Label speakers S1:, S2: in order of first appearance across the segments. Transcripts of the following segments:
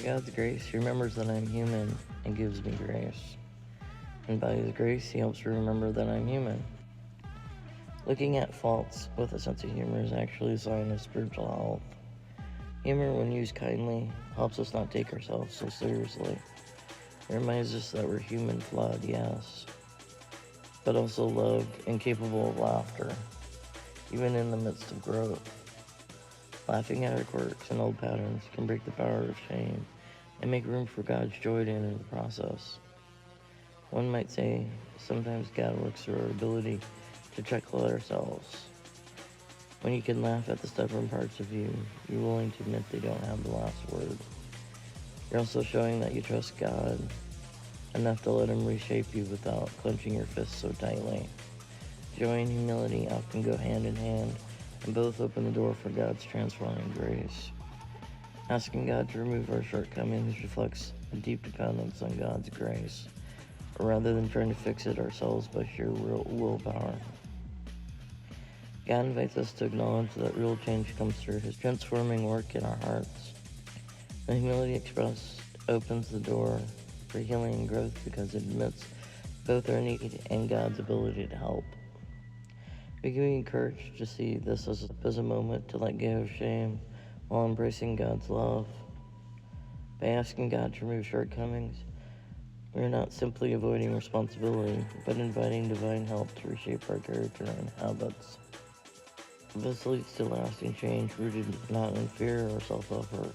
S1: By God's grace, He remembers that I'm human and gives me grace. And by His grace, He helps me remember that I'm human. Looking at faults with a sense of humor is actually a sign of spiritual health. Humor, when used kindly, helps us not take ourselves so seriously. It reminds us that we're human, flawed, yes, but also loved and capable of laughter, even in the midst of growth. Laughing at our quirks and old patterns can break the power of shame and make room for God's joy to enter the process. One might say, sometimes God works through our ability to chuckle at ourselves. When you can laugh at the stubborn parts of you, you're willing to admit they don't have the last word. You're also showing that you trust God enough to let Him reshape you without clenching your fists so tightly. Joy and humility often go hand in hand, and both open the door for God's transforming grace. Asking God to remove our shortcomings reflects a deep dependence on God's grace, rather than trying to fix it ourselves by sheer willpower. God invites us to acknowledge that real change comes through His transforming work in our hearts. The humility expressed opens the door for healing and growth because it admits both our need and God's ability to help. We can be encouraged to see this as a moment to let go of shame while embracing God's love. By asking God to remove shortcomings, we are not simply avoiding responsibility, but inviting divine help to reshape our character and habits. This leads to lasting change rooted not in fear or self-effort,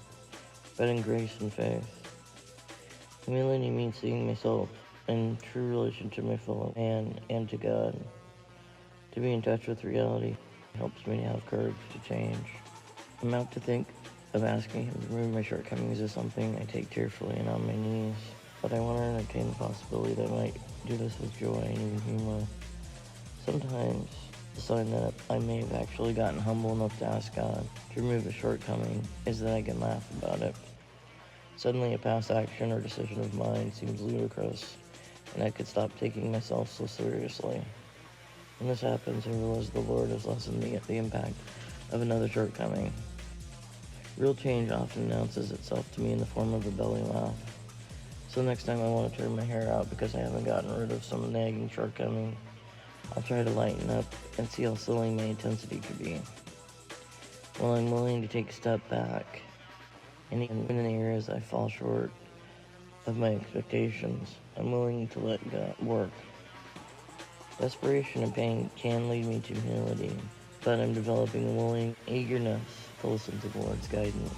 S1: but in grace and faith. Humility means seeing myself in true relation to my fellow man and to God. To be in touch with reality helps me to have courage to change. I'm out to think of asking Him to remove my shortcomings is something I take tearfully and on my knees, but I want to entertain the possibility that I might do this with joy and even humor. Sometimes the sign that I may have actually gotten humble enough to ask God to remove a shortcoming is that I can laugh about it. Suddenly a past action or decision of mine seems ludicrous, and I could stop taking myself so seriously. When this happens, I realize the Lord has lessened the impact of another shortcoming. Real change often announces itself to me in the form of a belly laugh. So next time I want to turn my hair out because I haven't gotten rid of some nagging shortcoming, I'll try to lighten up and see how silly my intensity could be. While I'm willing to take a step back, and even in the areas I fall short of my expectations, I'm willing to let God work. Desperation and pain can lead me to humility, but I'm developing a willing eagerness to listen to the Lord's guidance.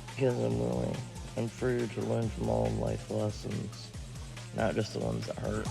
S1: Because I'm willing and free to learn from all life lessons, not just the ones that hurt.